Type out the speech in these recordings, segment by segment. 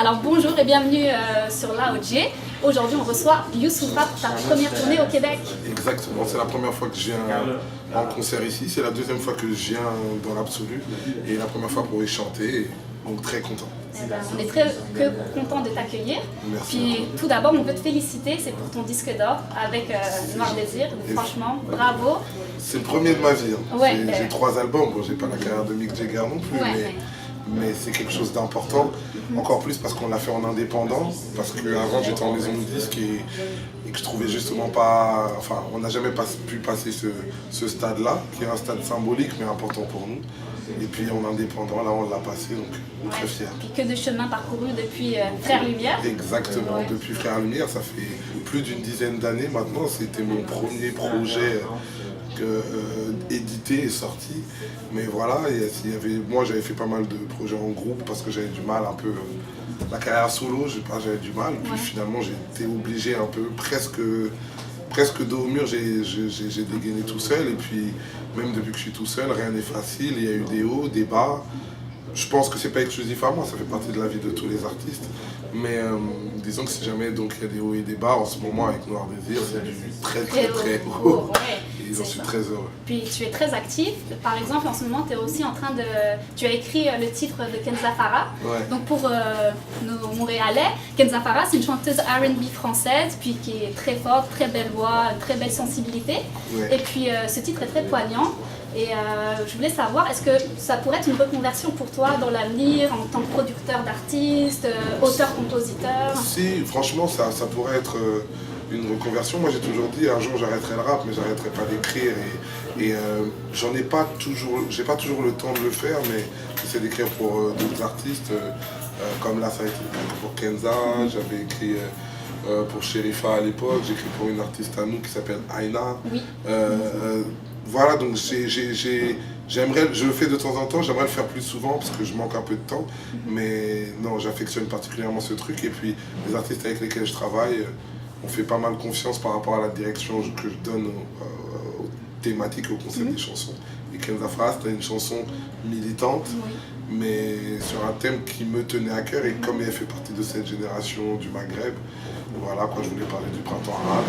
Alors bonjour et bienvenue sur l'AOJ. Aujourd'hui on reçoit Youssoupha pour ta première tournée au Québec. Exactement, c'est la première fois que je viens en concert ici, c'est la deuxième fois que je viens dans l'absolu et la première fois pour y chanter, donc très content. Eh ben, on est très content de t'accueillir. Merci. Puis tout d'abord on veut te féliciter, c'est pour ton disque d'or avec Noir Désir. Franchement, bravo. C'est le premier de ma vie. Hein. Ouais, j'ai 3 albums, bon j'ai pas la carrière de Mick Jagger non plus, ouais, mais c'est quelque chose d'important, encore plus parce qu'on l'a fait en indépendant, parce qu'avant j'étais en maison de disques et que je trouvais justement pas, enfin on n'a jamais pu passer ce stade-là, qui est un stade symbolique mais important pour nous. Et puis en indépendant, là on l'a passé, donc très fier. Puis que de chemin parcouru depuis Frères Lumière. Exactement, depuis Frères Lumière, ça fait plus d'une dizaine d'années maintenant, c'était mon premier projet édité et sorti, mais voilà, moi j'avais fait pas mal de projets en groupe parce que j'avais du mal un peu, la carrière solo, j'avais du mal, puis finalement j'ai été obligé un peu, presque dos au mur, j'ai dégainé tout seul, et puis même depuis que je suis tout seul, rien n'est facile, il y a eu des hauts, des bas. Je pense que c'est pas exclusif à moi, ça fait partie de la vie de tous les artistes. Mais disons que si jamais donc il y a des hauts et des bas, en ce moment avec Noir Désir, c'est du très haut. Et j'en suis très heureux. Puis tu es très actif. Par exemple, en ce moment, tu es aussi en train de... Tu as écrit le titre de Kenza Farah. Ouais. Donc pour nos Montréalais, Kenza Farah, c'est une chanteuse R&B française, puis qui est très forte, très belle voix, très belle sensibilité. Ouais. Et puis ce titre est très poignant. Et je voulais savoir, est-ce que ça pourrait être une reconversion pour toi dans l'avenir en tant que producteur d'artistes, auteur-compositeur? Si, franchement, ça pourrait être une reconversion. Moi, j'ai toujours dit, un jour, j'arrêterai le rap, mais j'arrêterai pas d'écrire. Et j'ai pas toujours le temps de le faire, mais j'essaie d'écrire pour d'autres artistes. Comme là, ça a été pour Kenza, j'avais écrit pour Sherifa à l'époque, j'ai écrit pour une artiste à nous qui s'appelle Aina. Oui. Voilà, donc je le fais de temps en temps, j'aimerais le faire plus souvent parce que je manque un peu de temps, mais non, j'affectionne particulièrement ce truc, et puis les artistes avec lesquels je travaille, on fait pas mal confiance par rapport à la direction que je donne aux thématiques et au concept des chansons. Et Kenza Farah, c'était une chanson militante, mais sur un thème qui me tenait à cœur, et comme elle fait partie de cette génération du Maghreb, voilà, quoi, je voulais parler du printemps arabe.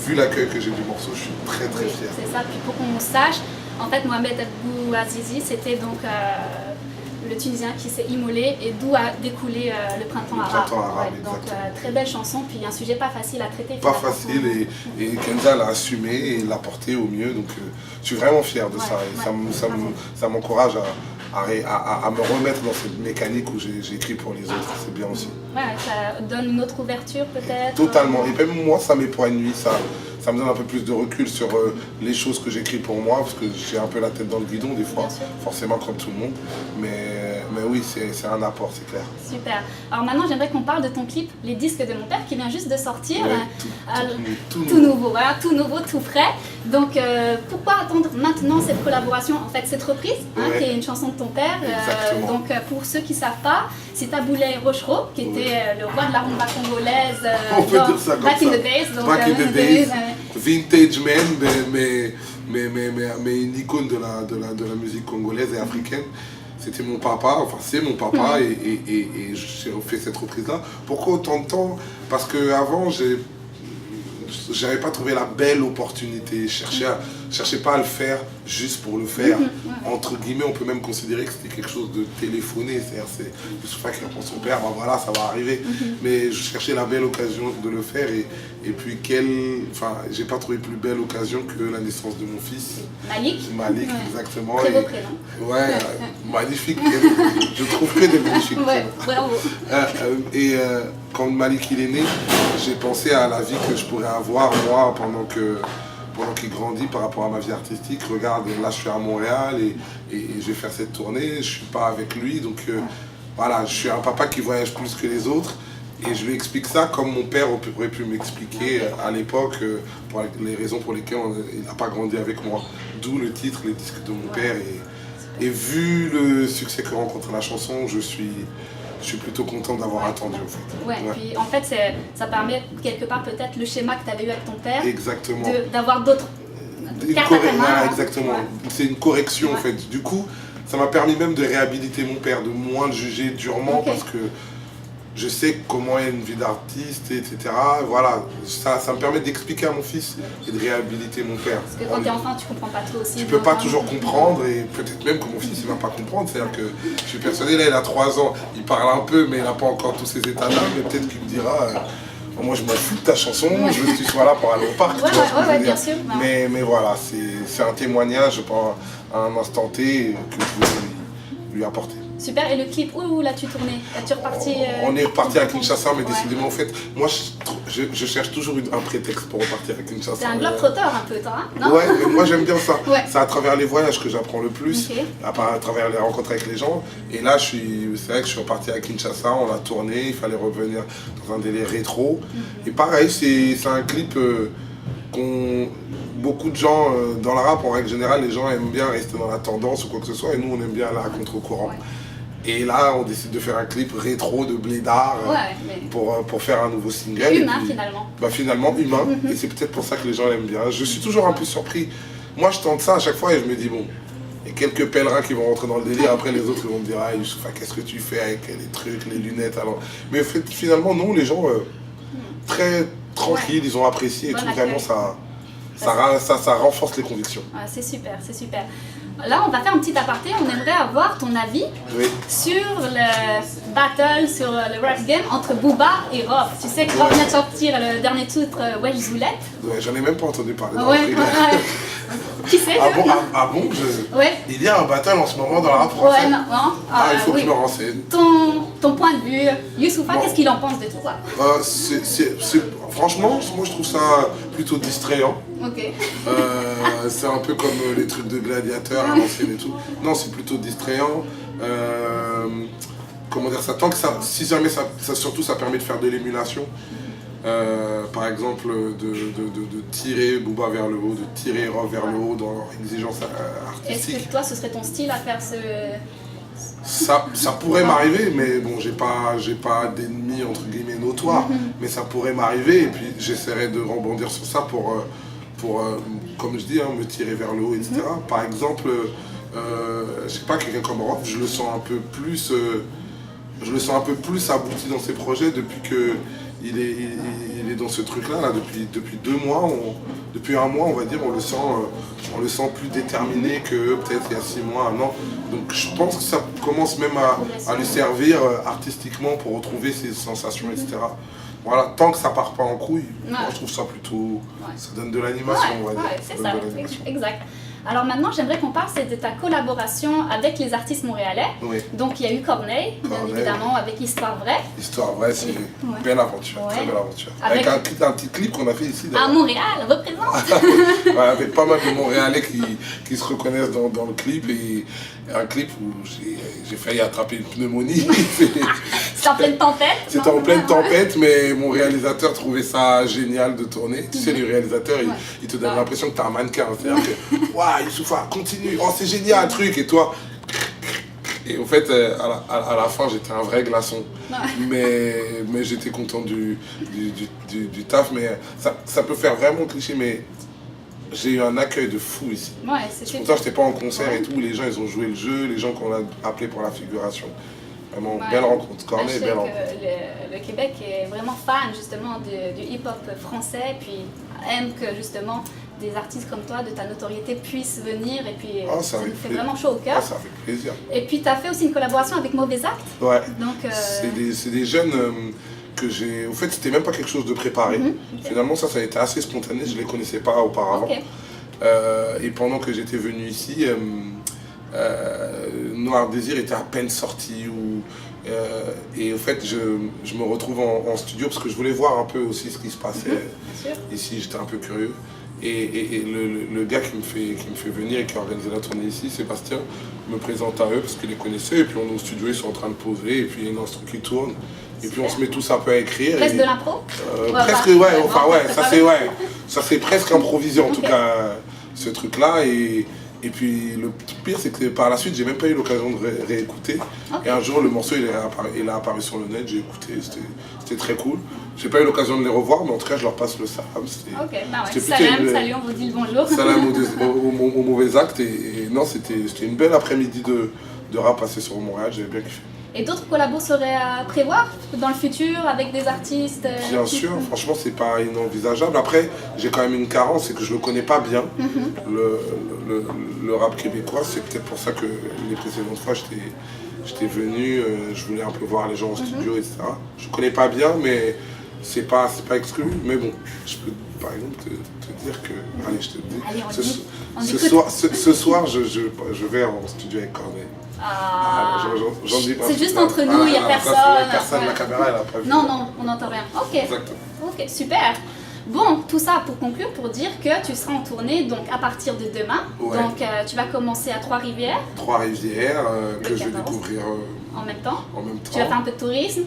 Vu l'accueil que j'ai du morceau, je suis très fier. C'est ça, puis pour qu'on sache, en fait Mohamed Bouazizi, c'était donc le Tunisien qui s'est immolé et d'où a découlé le printemps arabe. Donc très belle chanson, puis un sujet pas facile à traiter. Pas facile, et Kenza l'a assumé et l'a porté au mieux, donc je suis vraiment fier de ça, et ça m'encourage à me remettre dans cette mécanique où j'écris pour les autres, c'est bien aussi. Ouais, ça donne une autre ouverture peut-être. Totalement, et même moi ça m'épanouit, ça me donne un peu plus de recul sur les choses que j'écris pour moi, parce que j'ai un peu la tête dans le guidon des fois, forcément comme tout le monde, mais oui, c'est un apport, c'est clair. Super. Alors maintenant j'aimerais qu'on parle de ton clip Les Disques de mon père qui vient juste de sortir, tout nouveau, voilà, tout nouveau, tout frais. Donc pourquoi attendre maintenant cette collaboration, en fait cette reprise, qui est une chanson de ton père. Donc pour ceux qui ne savent pas, c'est Taboulé Rochereau qui était le roi de la rumba congolaise back in the days. Donc, back in the days, vintage man, mais une icône de la musique congolaise et africaine. C'était mon papa, enfin c'est mon papa, et j'ai fait cette reprise-là. Pourquoi autant de temps? Parce qu'avant, j'avais pas trouvé la belle opportunité, je cherchais pas à le faire juste pour le faire. Entre guillemets, on peut même considérer que c'était quelque chose de téléphoné, c'est-à-dire c'est Youssoupha qui répond son père, ben voilà, ça va arriver. Mais je cherchais la belle occasion de le faire, et puis j'ai pas trouvé plus belle occasion que la naissance de mon fils. Malik, exactement. Très beau prénom. Ouais, magnifique, je trouve que des magnifiques prénoms. Bravo. Et quand Malik il est né, j'ai pensé à la vie que je pourrais avoir moi pendant qu'il grandit par rapport à ma vie artistique. Regarde, là je suis à Montréal et je vais faire cette tournée, je suis pas avec lui, donc voilà, je suis un papa qui voyage plus que les autres, et je lui explique ça comme mon père aurait pu m'expliquer à l'époque, pour les raisons pour lesquelles il n'a pas grandi avec moi. D'où le titre, Les Disques de mon père, et vu le succès que rencontre la chanson, je suis plutôt content d'avoir attendu en fait. Ouais, puis en fait ça permet quelque part peut-être le schéma que tu avais eu avec ton père. Exactement. D'avoir d'autres cartes à ta main. Exactement. C'est une correction en fait. Du coup, ça m'a permis même de réhabiliter mon père, de moins le juger durement, parce que je sais comment est une vie d'artiste, etc. Voilà, ça me permet d'expliquer à mon fils et de réhabiliter mon père. Parce que quand t'es enfant, tu comprends pas tout aussi. Tu peux pas toujours comprendre et peut-être même que mon fils il va pas comprendre. C'est-à-dire que je suis persuadé, là il a 3 ans, il parle un peu mais il n'a pas encore tous ses états d'âme, mais peut-être qu'il me dira moi je m'en fous de ta chanson, je veux que tu sois là pour aller au parc. Ouais, bien sûr. Mais voilà, c'est un témoignage à un instant T que je veux lui apporter. Super, et le clip, où l'as-tu tourné? Es-tu reparti On est reparti à Kinshasa, mais décidément, en fait, moi, je cherche toujours un prétexte pour repartir à Kinshasa. C'est un globe-trotteur un peu, toi, non? Ouais, mais moi, j'aime bien ça. Ouais. C'est à travers les voyages que j'apprends le plus, à travers les rencontres avec les gens. Et là, c'est vrai que je suis reparti à Kinshasa, on l'a tourné, il fallait revenir dans un délai rétro. Et pareil, c'est un clip beaucoup de gens, dans la rap, en règle générale, les gens aiment bien rester dans la tendance ou quoi que ce soit, et nous, on aime bien aller à contre-courant. Ouais. Et là, on décide de faire un clip rétro de blédard pour faire un nouveau single. Humain, finalement. Finalement, humain. Et c'est peut-être pour ça que les gens l'aiment bien. Je suis toujours un peu surpris. Moi, je tente ça à chaque fois et je me dis, bon, il y a quelques pèlerins qui vont rentrer dans le délire. Après, les autres ils vont me dire, ah, Youssoufa, qu'est-ce que tu fais avec les trucs, les lunettes alors. Mais finalement, non, les gens, très tranquilles, ils ont apprécié et tout. Vraiment, ça renforce les convictions. C'est super, c'est super. Là, on va faire un petit aparté. On aimerait avoir ton avis sur le battle, sur le rap game entre Booba et Rof. Tu sais que Rof vient de sortir le dernier titre, Wesh Zoulette. Ouais, j'en ai même pas entendu parler. Qui c'est Il y a un battle en ce moment dans la rap française. Il faut que je me renseigne. Ton point de vue, Youssoufa, qu'est-ce qu'il en pense de tout ça? Franchement, moi je trouve ça plutôt distrayant. C'est un peu comme les trucs de gladiateurs à l'ancienne et tout. Non, c'est plutôt distrayant. Comment dire ça? Tant que si jamais surtout ça permet de faire de l'émulation. Par exemple, de tirer Booba vers le haut, de tirer Rof vers le haut dans leur exigence artistique. Est-ce que toi, ce serait ton style à faire ce... Ça pourrait m'arriver, mais bon, j'ai pas d'ennemis entre guillemets notoires, mais ça pourrait m'arriver et puis j'essaierai de rebondir sur ça pour comme je dis, me tirer vers le haut, etc. Par exemple, je sais pas, quelqu'un comme Rof, je le sens un peu plus abouti dans ses projets depuis que il est dans ce truc-là, depuis 2 mois, depuis 1 mois, on va dire, on le sent plus déterminé que peut-être il y a 6 mois, 1 an. Donc je pense que ça commence même à lui servir artistiquement pour retrouver ses sensations, etc. Voilà, tant que ça part pas en couille, moi je trouve ça plutôt, ça donne de l'animation, on va dire. C'est ça, exact. Alors maintenant, j'aimerais qu'on parle de ta collaboration avec les artistes montréalais. Donc il y a eu Corneille, bien évidemment, avec Histoire Vraie. Histoire Vraie, c'est une belle aventure, très belle aventure. Avec un petit clip qu'on a fait ici. À Montréal, représente. Avec pas mal de Montréalais qui se reconnaissent dans le clip. Et un clip où j'ai failli attraper une pneumonie. C'était en pleine tempête. C'était en pleine tempête, mais mon réalisateur trouvait ça génial de tourner. Tu sais, les réalisateurs, ils te donnent l'impression que t'es un mannequin. C'est-à-dire que, waouh, Youssoufa, continue, oh c'est génial, truc, et toi. Et au fait, à la fin, j'étais un vrai glaçon. Mais j'étais content du taf. Mais ça peut faire vraiment cliché, mais j'ai eu un accueil de fou ici. C'est pour ça que j'étais pas en concert et tout. Les gens, ils ont joué le jeu, les gens qu'on a appelés pour la figuration. Vraiment, belle rencontre. Corneille, belle rencontre. Le Québec est vraiment fan justement du hip-hop français, puis aime que justement des artistes comme toi, de ta notoriété, puissent venir et puis ça nous fait vraiment chaud au cœur. Ça fait plaisir. Et puis tu as fait aussi une collaboration avec Mauvais Acte. Ouais, c'est des jeunes que j'ai... Au fait, c'était même pas quelque chose de préparé. Finalement, ça a été assez spontané, je les connaissais pas auparavant. Et pendant que j'étais venu ici, Noir Désir était à peine sorti. Et au fait, je me retrouve en studio parce que je voulais voir un peu aussi ce qui se passait ici, j'étais un peu curieux. Et le gars qui me fait venir et qui a organisé la tournée ici, Sébastien, me présente à eux parce qu'il les connaissait. Et puis on est au studio, ils sont en train de poser, et puis il y a une instru qui tourne. Et puis on se met tous un peu à écrire. Presque de l'impro presque, ça c'est presque improvisé en tout cas, ce truc-là. Et puis le pire, c'est que par la suite, j'ai même pas eu l'occasion de réécouter. Et un jour, le morceau, il a apparu sur le net, j'ai écouté, c'était très cool. J'ai pas eu l'occasion de les revoir, mais en tout cas, je leur passe le salam. Salut, on vous dit le bonjour. Salam au Mauvais Acte. Et non, c'était une belle après-midi de de rap passé sur Montréal, j'avais bien kiffé. Et d'autres collabos seraient à prévoir dans le futur avec des artistes Bien sûr, franchement, c'est pas inenvisageable. Après, j'ai quand même une carence, c'est que je le connais pas bien, le rap québécois. C'est peut-être pour ça que les précédentes fois, j'étais venu, je voulais un peu voir les gens en studio, etc. Je connais pas bien, mais c'est pas exclu. Mais bon, je peux par exemple te dire que... Allez, je te le dis. Allez, ce soir, je vais en studio avec Corneille. J'en dis pas. C'est juste entre nous, il n'y a personne. Personne, la caméra, elle a pas vu. Non, on n'entend rien. Ok. Exactement. Ok, super. Bon, tout ça pour conclure, pour dire que tu seras en tournée donc à partir de demain. Ouais. Donc tu vas commencer à Trois-Rivières. Trois-Rivières, que je vais 14. découvrir En même temps. Tu vas faire un peu de tourisme.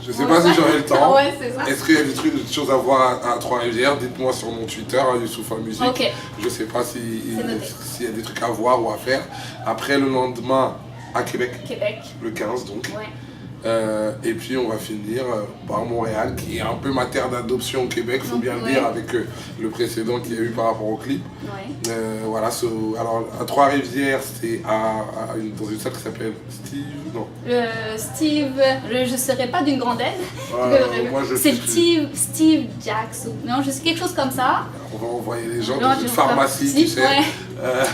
Je sais pas si j'aurai le temps. Ouais, c'est ça. Est-ce qu'il y a des choses à voir à Trois-Rivières? Dites-moi sur mon Twitter, Youssoufa Musique. Ok. Je sais pas s'il y a des trucs à voir ou à faire. Après, le lendemain, à Québec. Le 15 donc. Ouais. Et puis on va finir par Montréal, qui est un peu ma terre d'adoption au Québec, faut bien le dire, avec le précédent qu'il y a eu par rapport au clip. Ouais. Voilà, alors à Trois-Rivières, c'est dans une salle qui s'appelle Steve. Non. Steve, je ne serai pas d'une grande aide. C'est Steve Jacks, non, je sais quelque chose comme ça. On va envoyer les gens dans une pharmacie, tu sais. Ouais.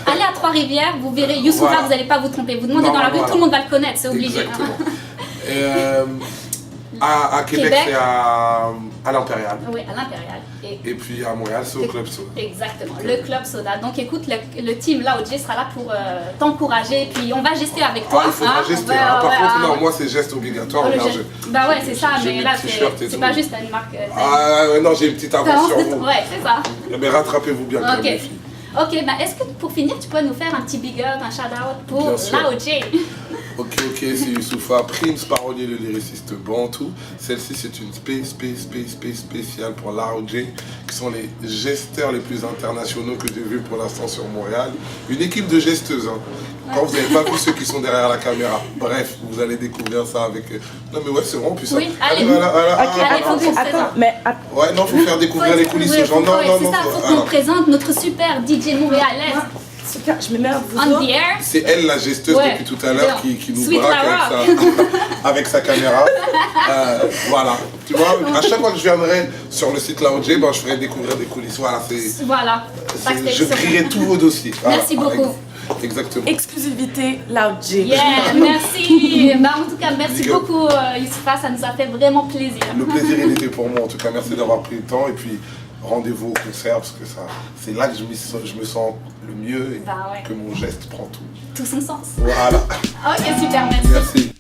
Allez à Trois-Rivières, vous verrez Youssoufa, voilà. vous n'allez pas vous tromper. Vous demandez dans la rue, tout le monde va le connaître, c'est obligé. Exactement. À Québec, c'est à l'Impérial. Oui, à l'Impérial. Et puis à Montréal, c'est au Club Soda. Exactement, le Club Soda. Donc écoute, le team Loud sera là pour t'encourager. Puis on va gester avec toi. Il faudra gester. Par contre, non, moi c'est geste obligatoire. Bah ouais, c'est ça, mais là c'est pas juste une marque. Non, j'ai une petite avance sur vous. Ouais, c'est ça. Mais rattrapez-vous bien, quand même, les filles. Ok, est-ce que pour finir, tu peux nous faire un petit big up, un shout-out pour Loud J? Ok, c'est Youssoufa, Prince, parolier, le lyriciste bantou. Celle-ci, c'est une spéciale pour Loud J, qui sont les gesteurs les plus internationaux que j'ai vus pour l'instant sur Montréal. Une équipe de gesteuses, hein. Quand vous n'avez pas vu ceux qui sont derrière la caméra. Bref, vous allez découvrir ça avec... Non mais ouais, c'est vraiment puissant. Oui, allez, attends, mais... Ouais, non, faut faire découvrir les coulisses aux gens. Non, c'est ça, faut qu'on présente notre super DJ montréalaise. Super, je me mets on the air. C'est elle la gesteuse depuis tout à l'heure qui nous braque avec sa caméra. Voilà. Tu vois, à chaque fois que je viendrai sur le site Loud J, je ferai découvrir des coulisses. Voilà. Je crierai tous vos dossiers. Merci beaucoup. Exactement. Exclusivité Loud J. Yeah, merci. En tout cas, merci beaucoup Youssoufa, ça nous a fait vraiment plaisir. Le plaisir, il était pour moi. En tout cas, merci d'avoir pris le temps. Et puis, rendez-vous au concert parce que c'est là que je me sens le mieux et que mon geste prend tout son sens. Voilà. Ok, super, merci. Merci.